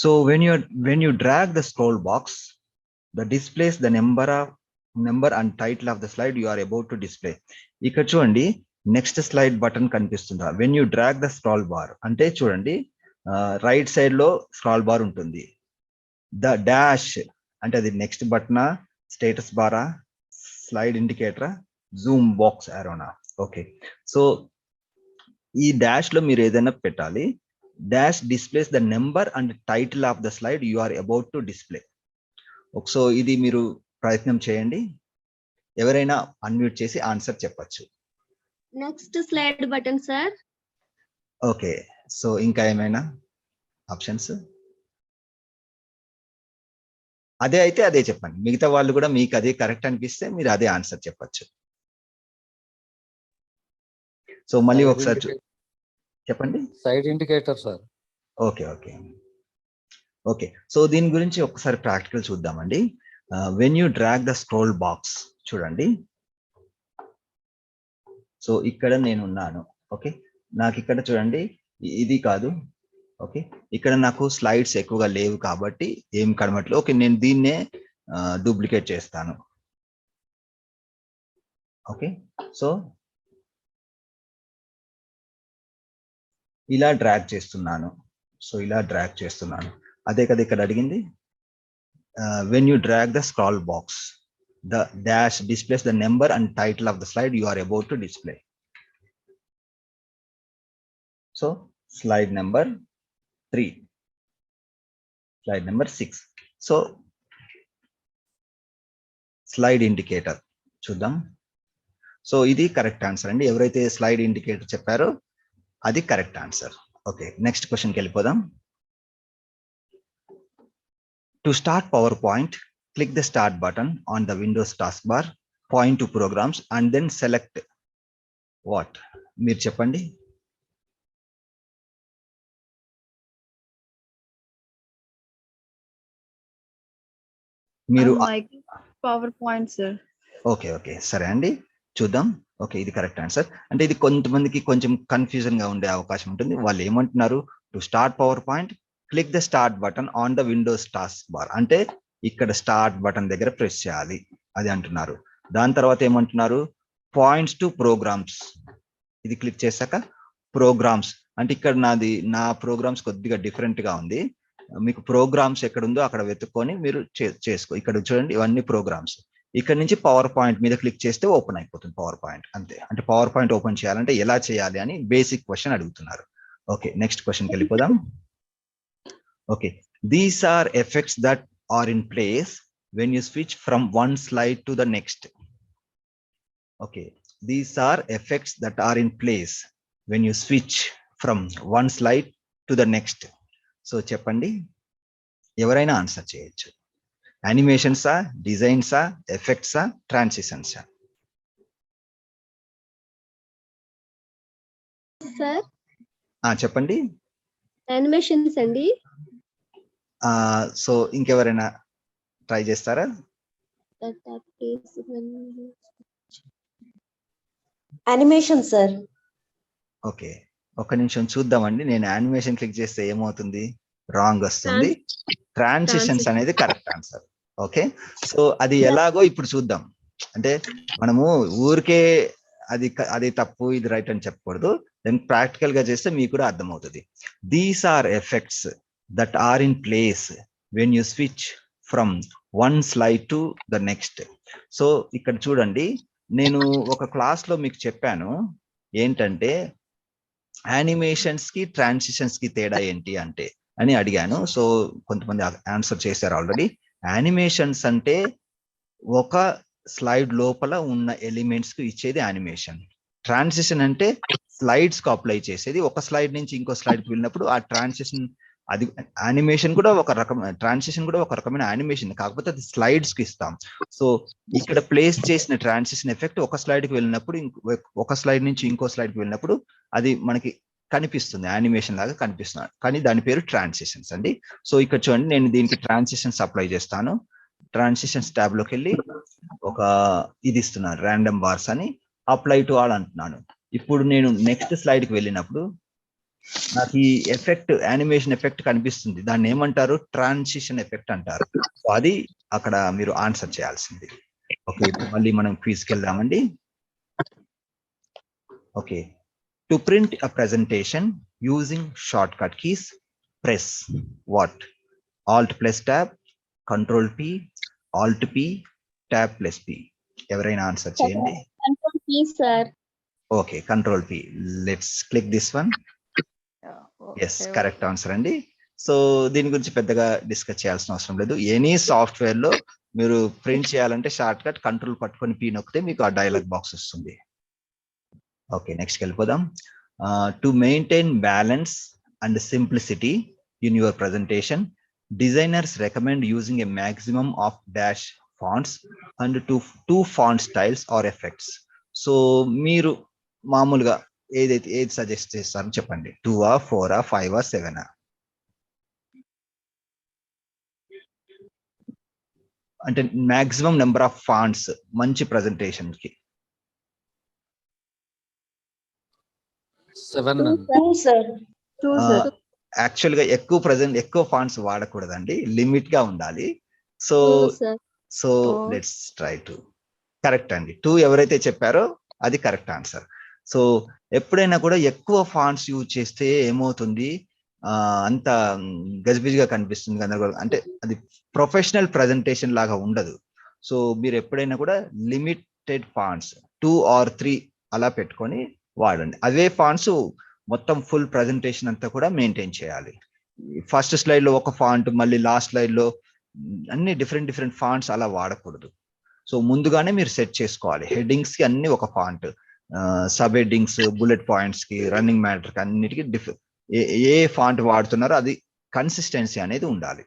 So when you drag the scroll box, the displays the number and title of the slide you are about to display. ఇక్కడ చూడండి next slide button కనిపిస్తుందా? When you drag the scroll bar అంటే చూడండి right side లో scroll bar ఉంటుంది. The dash అంటే అది next బటనా, స్టేటస్ బారా, స్లైడ్ ఇండికేటరా, జూమ్ బాక్స్ ఆరోనా. ఓకే, సో ఈ డాష్ లో మీరు ఏదైనా పెట్టాలి. Dash displays the number and title of the slide you are about to display. So ఇది మీరు ప్రయత్నం చేయండి. ఎవరైనా అన్మ్యూట్ చేసి ఆన్సర్ చెప్పచ్చు. Next slide button sir. Okay, so ఇంకా ఏమైనా ఆప్షన్స్? అదే అయితే అదే చెప్పండి. మిగతా వాళ్ళు కూడా మీకు అదే కరెక్ట్ అనిపిస్తే మీరు అదే ఆన్సర్ చెప్పచ్చు. సో మళ్ళీ ఒకసారి చెప్పండి. Side indicator sir. Okay okay okay, so దీని గురించి ఒకసారి ప్రాక్టికల్ చూద్దామండి. When you drag the scroll box చూడండి. సో ఇక్కడ నేను ఉన్నాను. ఓకే, నాకు ఇక్కడ చూడండి ఇది కాదు. ఓకే, ఇక్కడ నాకు స్లైడ్స్ ఎక్కువగా లేవు కాబట్టి ఏం కనబట్లేదు. ఓకే, నేను దీన్నే డూప్లికేట్ చేస్తాను. ఓకే, సో ఇలా డ్రాగ్ చేస్తున్నాను. సో ఇలా డ్రాగ్ చేస్తున్నాను. అదే కదా ఇక్కడ అడిగింది. When you drag the scroll box, the dash displays the number and title of the slide you are about to display. So slide number 3, slide number 6. So slide indicator చూద్దాం. So ఇది correct answer అండి. ఎవరైతే slide indicator చెప్పారో అది correct answer. Okay, next క్వశ్చన్కి వెళ్ళిపోదాం. To start PowerPoint, click the start button on the Windows taskbar, point to programs and then select what? మీరు చెప్పండి. మీరు PowerPoint sir. ఓకే ఓకే సరే అండి, చూద్దాం. ఓకే, ఇది కరెక్ట్ ఆన్సర్. అంటే ఇది కొంతమందికి కొంచెం కన్ఫ్యూజన్ గా ఉండే అవకాశం ఉంటుంది. వాళ్ళు ఏమంటున్నారు? To start PowerPoint, click the start button on the Windows task bar. అంటే ఇక్కడ స్టార్ట్ బటన్ దగ్గర ప్రెస్ చేయాలి అది అంటున్నారు. దాని తర్వాత ఏమంటున్నారు? Points to programs. ఇది క్లిక్ చేశాక ప్రోగ్రామ్స్ అంటే ఇక్కడ నా ప్రోగ్రామ్స్ కొద్దిగా డిఫరెంట్ గా ఉంది. మీకు ప్రోగ్రామ్స్ ఎక్కడ ఉందో అక్కడ వెతుక్కొని మీరు చేసుకో. ఇక్కడ చూడండి ఇవన్నీ ప్రోగ్రామ్స్. ఇక్కడ నుంచి PowerPoint మీద క్లిక్ చేస్తే ఓపెన్ అయిపోతుంది PowerPoint. అంతే. అంటే PowerPoint ఓపెన్ చేయాలంటే ఎలా చేయాలి అని బేసిక్ క్వశ్చన్ అడుగుతున్నారు. ఓకే, నెక్స్ట్ క్వశ్చన్కి వెళ్ళిపోదాం. Okay, these are effects that are in place when you switch from one slide to the next. Okay, these are effects that are in place when you switch from one slide to the next. So చెప్పండి, ఎవరైనా answer చేయొచ్చు. యానిమేషన్సా, డిజైన్సా, ఎఫెక్ట్సా, ట్రాన్సిషన్సా? Sir చెప్పండి. Animations అండి. So ఇంకెవరైనా try చేస్తారా? Animation sir. Okay, ఒక్క నిమిషం చూద్దామండి. నేను యానిమేషన్ క్లిక్ చేస్తే ఏమవుతుంది? రాంగ్ వస్తుంది. ట్రాన్సిషన్స్ అనేది కరెక్ట్ ఆన్సర్. ఓకే, సో అది ఎలాగో ఇప్పుడు చూద్దాం. అంటే మనము ఊరికే అది తప్పు ఇది రైట్ అని చెప్పకూడదు. దెన్ ప్రాక్టికల్ గా చేస్తే మీకు కూడా అర్థమవుతుంది. These are effects that are in place when you switch from one slide to the next. So ఇక్కడ చూడండి, నేను ఒక క్లాస్ లో మీకు చెప్పాను ఏంటంటే యానిమేషన్స్ కి ట్రాన్సిషన్స్ కి తేడా ఏంటి అంటే అని అడిగాను. సో కొంతమంది ఆన్సర్ చేశారు ఆల్రెడీ. యానిమేషన్స్ అంటే ఒక స్లైడ్ లోపల ఉన్న ఎలిమెంట్స్ కు ఇచ్చేది యానిమేషన్. ట్రాన్సిషన్ అంటే స్లైడ్స్ కు అప్లై చేసేది. ఒక స్లైడ్ నుంచి ఇంకో స్లైడ్ కి వెళ్ళినప్పుడు ఆ ట్రాన్సిషన్, అది యానిమేషన్ కూడా ఒక రకమైన ట్రాన్సిషన్ కూడా ఒక రకమైన యానిమేషన్, కాకపోతే అది స్లైడ్స్ కి ఇస్తాం. సో ఇక్కడ ప్లేస్ చేసిన ట్రాన్సిషన్ ఎఫెక్ట్ ఒక స్లైడ్ కి వెళ్ళినప్పుడు ఒక స్లైడ్ నుంచి ఇంకో స్లైడ్ కి వెళ్ళినప్పుడు అది మనకి కనిపిస్తుంది, యానిమేషన్ లాగా కనిపిస్తుంది. కానీ దాని పేరు ట్రాన్సిషన్స్ అండి. సో ఇక్కడ చూడండి, నేను దీనికి ట్రాన్సిషన్స్ అప్లై చేస్తాను. ట్రాన్సిషన్స్ ట్యాబ్ లోకి వెళ్ళి ఒక ఇది ఇస్తున్నాను, ర్యాండమ్ బార్స్ అని. అప్లై టు ఆల్ అంటున్నాను. ఇప్పుడు నేను నెక్స్ట్ స్లైడ్ కి వెళ్ళినప్పుడు నాకు ఈ ఎఫెక్ట్ యానిమేషన్ ఎఫెక్ట్ కనిపిస్తుంది, దాన్ని ఏమంటారు? ట్రాన్సిషన్ ఎఫెక్ట్ అంటారు. సో అది అక్కడ మీరు ఆన్సర్ చేయాల్సింది. ఓకే, ఇప్పుడు మళ్ళీ మనం క్విజ్కి వెళ్దామండి. Okay, to print a presentation using short cut keys press what? Alt plus tab, Control P, Alt P, Tab plus P. ఎవరైనా ఆన్సర్ చేయండి. Control P, sir. Okay, control P. Let's click this one. Yes, correct answer అండి. So దీని గురించి పెద్దగా discuss చేయాల్సిన అవసరం లేదు. Any software లో మీరు ప్రింట్ చేయాలంటే షార్ట్ కట్ కంట్రోల్ పట్టుకొని P నొక్కితే మీకు ఆ డైలాగ్ బాక్స్ వస్తుంది. ఓకే, నెక్స్ట్ వెళ్ళిపోదాం. To maintain balance and simplicity in your presentation, designers recommend using a maximum of dash fonts and two font styles or effects. So మీరు మామూలుగా ఏది suggest చేస్తారో చెప్పండి. 2, 4, 5, 7? అంటే మాక్సిమం నెంబర్ ఆఫ్ ఫాంట్స్ మంచి presentation కి. 7. 2, sir. 2, sir. Actual గా ఎక్కువ ఫాంట్స్ వాడకూడదండి, లిమిట్ గా ఉండాలి. So Sir. So let's try to. Correct అండి, 2 ఎవరైతే చెప్పారో అది కరెక్ట్ ఆన్సర్. సో ఎప్పుడైనా కూడా ఎక్కువ ఫాంట్స్ యూజ్ చేస్తే ఏమవుతుంది, అంత గజిబిజిగా కనిపిస్తుంది గందరగోళం, అంటే అది ప్రొఫెషనల్ ప్రెజెంటేషన్ లాగా ఉండదు. సో మీరు ఎప్పుడైనా కూడా లిమిటెడ్ ఫాంట్స్ 2 or 3 అలా పెట్టుకొని వాడండి. అవే ఫాంట్స్ మొత్తం ఫుల్ ప్రెజెంటేషన్ అంతా కూడా మెయింటైన్ చేయాలి. ఫస్ట్ స్లైడ్ లో ఒక ఫాంట్, మళ్ళీ లాస్ట్ స్లైడ్ లో అన్ని డిఫరెంట్ ఫాంట్స్ అలా వాడకూడదు. సో ముందుగానే మీరు సెట్ చేసుకోవాలి. హెడ్డింగ్స్ కి అన్ని ఒక font, sub headings, bullet points కి, రన్నింగ్ మ్యాటర్ కి అన్నిటికీ ఏ ఫాంట్ వాడుతున్నారో అది కన్సిస్టెన్సీ అనేది ఉండాలి.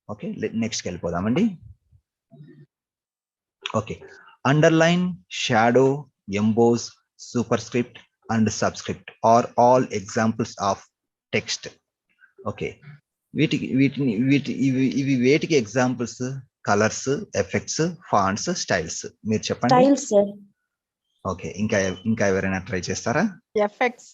ఓకే, నెక్స్ట్ వెళ్ళిపోదామండి. Okay, underline, shadow, emboss, superscript and subscript are all examples of text. Okay, ఇవి వేటికి examples? Colours, effects, fonts, styles. మీరు చెప్పండి. Styles, sir. ఓకే, ఇంకా ఎవరైనా ట్రై చేస్తారా? Effects.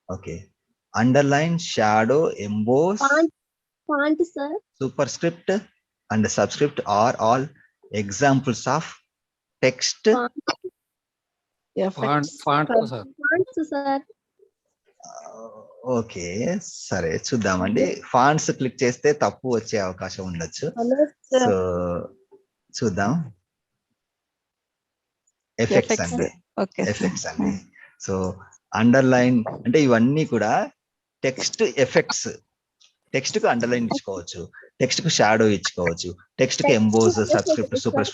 Okay, underline, shadow, emboss, Font, sir. Superscript and subscript are all examples of text. Effects. Font, sir. Fonts, sir. Okay, సరే చూద్దామండి. Fonts click చేస్తే తప్పు వచ్చే అవకాశం ఉండొచ్చు. Hello, so sir. చూద్దాం. Effects Effects. అండి, Okay. ఎఫెక్ట్స్ అండి. సో అండర్లైన్ అంటే ఇవన్నీ కూడా టెక్స్ట్ ఎఫెక్ట్స్. టెక్స్ట్ కు అండర్లైన్ ఇచ్చుకోవచ్చు, టెక్స్ట్ కు షాడో ఇచ్చుకోవచ్చు, టెక్స్ట్ కు emboss, subscript, super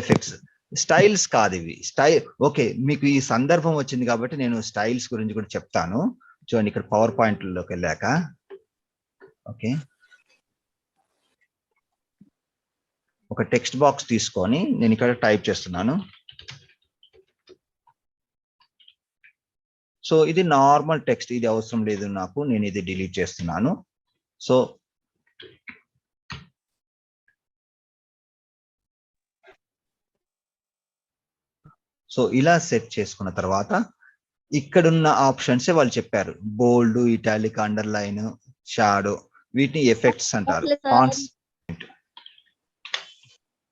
effects. Styles కాదు ఇవి. ఓకే, మీకు ఈ సందర్భం వచ్చింది కాబట్టి నేను స్టైల్స్ గురించి కూడా చెప్తాను. చూడండి, ఇక్కడ పవర్ పాయింట్ లోకి వెళ్ళాక, ఓకే, ఒక టెక్స్ట్ బాక్స్ తీసుకొని నేను ఇక్కడ టైప్ చేస్తున్నాను. సో ఇది నార్మల్ టెక్స్ట్, ఇది అవసరం లేదు నాకు, నేను ఇది డిలీట్ చేస్తున్నాను. సో ఇలా సెట్ చేసుకున్న తర్వాత ఇక్కడున్న ఆప్షన్స్ వాళ్ళు చెప్పారు. బోల్డ్, ఇటాలిక్, అండర్లైన్, షాడో, వీటిని ఎఫెక్ట్స్ అంటారు. Fonts.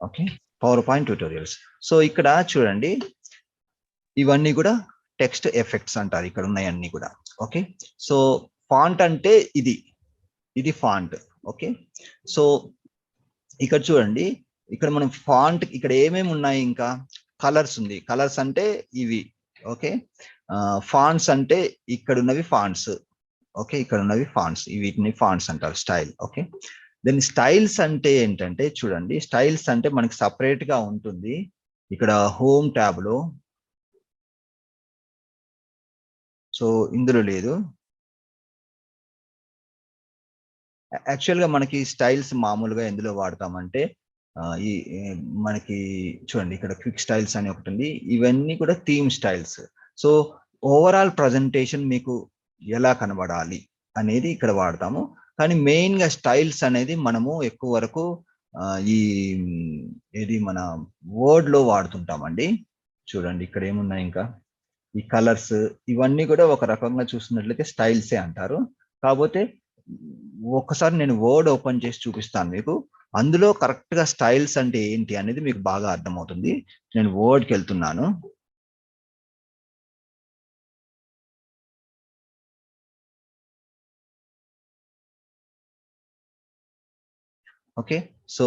Okay, power point tutorials. So ఇక్కడ చూడండి, ఇవన్నీ కూడా టెక్స్ట్ ఎఫెక్ట్స్ అంటారు. ఇక్కడ ఉన్నాయన్నీ కూడా. ఓకే, సో ఫాంట్ అంటే ఇది ఫాంట్. ఓకే, సో ఇక్కడ చూడండి, ఇక్కడ మనం ఫాంట్ ఇక్కడ ఏమేమి ఉన్నాయి, ఇంకా కలర్స్ ఉంది. కలర్స్ అంటే ఇవి. ఓకే, ఫాంట్స్ అంటే ఇక్కడ ఉన్నవి ఫాంట్స్. ఓకే, ఇక్కడ ఉన్నవి ఫాంట్స్, వీటిని ఫాంట్స్ అంటారు. స్టైల్. ఓకే, దెన్ స్టైల్స్ అంటే ఏంటంటే చూడండి, స్టైల్స్ అంటే మనకి సపరేట్ గా ఉంటుంది. ఇక్కడ హోమ్ ట్యాబ్ లో, సో ఇందులో లేదు. యాక్చువల్ గా మనకి స్టైల్స్ మామూలుగా ఎందులో వాడతామంటే ఈ మనకి చూడండి, ఇక్కడ క్విక్ స్టైల్స్ అని ఒకటి ఉంది. ఇవన్నీ కూడా theme styles. So overall presentation మీకు ఎలా కనబడాలి అనేది ఇక్కడ వాడతాము. కానీ మెయిన్ గా స్టైల్స్ అనేది మనము ఎక్కువ వరకు ఇది మన వర్డ్ లో వాడుతుంటామండి. చూడండి, ఇక్కడ ఏమున్నాయి ఇంకా, ఈ కలర్స్ ఇవన్నీ కూడా ఒక రకంగా చూసినట్లయితే స్టైల్సే అంటారు. కాకపోతే ఒక్కసారి నేను వర్డ్ ఓపెన్ చేసి చూపిస్తాను మీకు. అందులో కరెక్ట్ గా స్టైల్స్ అంటే ఏంటి అనేది మీకు బాగా అర్థమవుతుంది. నేను వర్డ్కి వెళ్తున్నాను. ఓకే, సో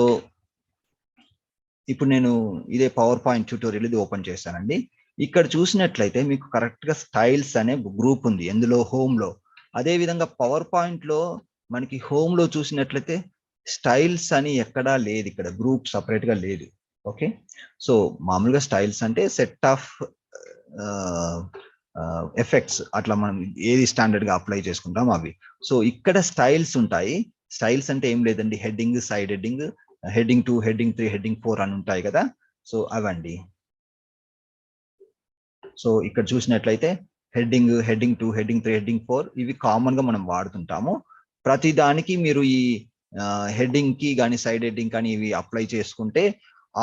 ఇప్పుడు నేను ఇదే పవర్ పాయింట్ ట్యూటోరియల్ ఇది ఓపెన్ చేశానండి. ఇక్కడ చూసినట్లయితే మీకు కరెక్ట్ గా స్టైల్స్ అనే గ్రూప్ ఉంది ఎందులో హోమ్ లో. అదే విధంగా పవర్ పాయింట్ లో మనకి హోమ్ లో చూసినట్లయితే స్టైల్స్ అని ఎక్కడా లేదు, ఇక్కడ గ్రూప్ సపరేట్ గా లేదు. ఓకే, సో మామూలుగా స్టైల్స్ అంటే సెట్ ఆఫ్ ఎఫెక్ట్స్, అట్లా మనం ఏది స్టాండర్డ్ గా అప్లై చేసుకుంటాం అవి. సో ఇక్కడ స్టైల్స్ ఉంటాయి. స్టైల్స్ అంటే ఏం లేదండి, heading, side heading, heading 2, heading 3, heading 4 అని ఉంటాయి కదా. సో అవండి. సో ఇక్కడ చూసినట్లయితే హెడ్డింగ్, హెడ్డింగ్ 2, హెడ్డింగ్ 3, హెడ్డింగ్ 4 ఇవి కామన్ గా మనం వాడుతుంటాము. ప్రతి దానికి మీరు ఈ హెడ్డింగ్ కి కానీ సైడ్ హెడ్డింగ్ కానీ ఇవి అప్లై చేసుకుంటే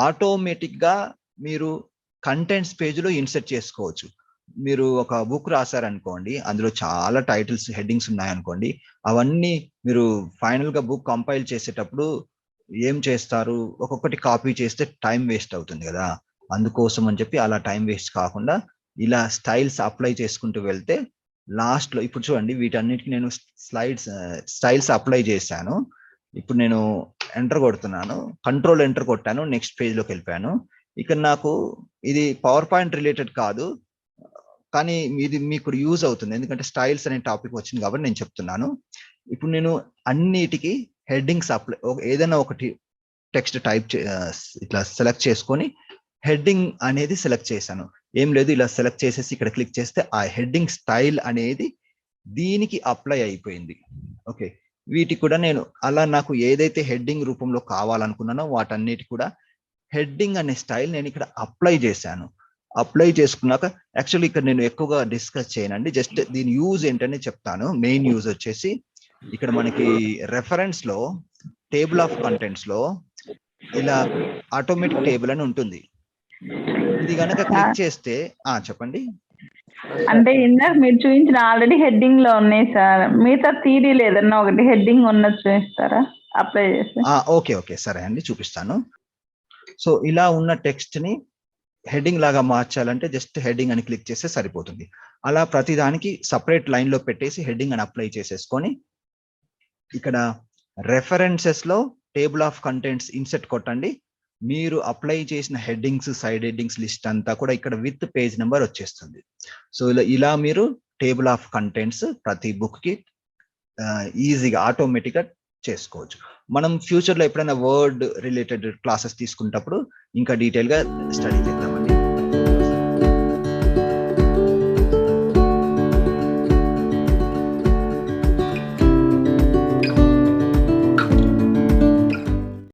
ఆటోమేటిక్ గా మీరు కంటెంట్స్ పేజ్ లో ఇన్సర్ట్ చేసుకోవచ్చు. మీరు ఒక బుక్ రాశారనుకోండి, అందులో చాలా టైటిల్స్, హెడ్డింగ్స్ ఉన్నాయనుకోండి, అవన్నీ మీరు ఫైనల్ గా బుక్ కంపైల్ చేసేటప్పుడు ఏం చేస్తారు, ఒక్కొక్కటి కాపీ చేస్తే టైం వేస్ట్ అవుతుంది కదా. అందుకోసం అని చెప్పి అలా టైం వేస్ట్ కాకుండా ఇలా స్టైల్స్ అప్లై చేసుకుంటూ వెళ్తే లాస్ట్ లో, ఇప్పుడు చూడండి వీటన్నిటికి నేను స్టైల్స్ అప్లై చేశాను. ఇప్పుడు నేను ఎంటర్ కొడుతున్నాను, కంట్రోల్ ఎంటర్ కొట్టాను, నెక్స్ట్ పేజ్ లోకి వెళ్ళిపోయాను. ఇక్కడ నాకు ఇది పవర్ పాయింట్ రిలేటెడ్ కాదు, కానీ ఇది మీకు యూజ్ అవుతుంది ఎందుకంటే స్టైల్స్ అనే టాపిక్ వచ్చింది కాబట్టి నేను చెప్తున్నాను. ఇప్పుడు నేను అన్నిటికీ హెడ్డింగ్స్ అప్లై, ఏదైనా ఒకటి టెక్స్ట్ టైప్ ఇట్లా సెలెక్ట్ చేసుకొని హెడ్డింగ్ అనేది సెలెక్ట్ చేశాను. ఏం లేదు, ఇలా సెలెక్ట్ చేసేసి ఇక్కడ క్లిక్ చేస్తే ఆ హెడ్డింగ్ స్టైల్ అనేది దీనికి అప్లై అయిపోయింది. ఓకే, వీటికి కూడా నేను అలా నాకు ఏదైతే హెడ్డింగ్ రూపంలో కావాలనుకున్నానో వాటన్నిటి కూడా హెడ్డింగ్ అనే స్టైల్ నేను ఇక్కడ అప్లై చేశాను. అప్లై చేసుకున్నాక యాక్చువల్లీ ఇక్కడ నేను ఎక్కువగా డిస్కస్ చేయనండి, జస్ట్ దీని యూజ్ ఏంటని చెప్తాను. మెయిన్ యూజ్ వచ్చేసి ఇక్కడ మనకి రెఫరెన్స్ లో టేబుల్ ఆఫ్ కంటెంట్స్ లో ఇలా ఆటోమేటిక్ టేబుల్ అని ఉంటుంది. ఇది కనుక క్లిక్ చేస్తే చెప్పండి. అంటే ఇందాక మీరు చూపించిన ఆల్రెడీ హెడ్డింగ్ లో ఉన్నాయి సార్, మిగతా థీరీ లేదన్నా ఒకటి హెడ్డింగ్ ఉన్నది చూపిస్తారా అప్లై చేసి? ఓకే సరే అండి, చూపిస్తాను. సో ఇలా ఉన్న టెక్స్ట్ ని హెడ్డింగ్ లాగా మార్చాలంటే జస్ట్ హెడ్డింగ్ అని క్లిక్ చేస్తే సరిపోతుంది. అలా ప్రతి దానికి సపరేట్ లైన్ లో పెట్టేసి హెడ్డింగ్ అని అప్లై చేసేసుకొని ఇక్కడ రెఫరెన్సెస్ లో టేబుల్ ఆఫ్ కంటెంట్స్ ఇన్సెట్ కొట్టండి. మీరు అప్లై చేసిన హెడ్డింగ్స్, సైడ్ హెడ్డింగ్స్ లిస్ట్ అంతా కూడా ఇక్కడ విత్ పేజ్ నెంబర్ వచ్చేస్తుంది. సో ఇలా మీరు టేబుల్ ఆఫ్ కంటెంట్స్ ప్రతి బుక్ కి ఈజీగా ఆటోమేటిక్ గా చేసుకోవచ్చు. మనం ఫ్యూచర్ లో ఎప్పుడైనా వర్డ్ రిలేటెడ్ క్లాసెస్ తీసుకున్నప్పుడు ఇంకా డీటెయిల్ గా స్టడీ చేద్దామండి.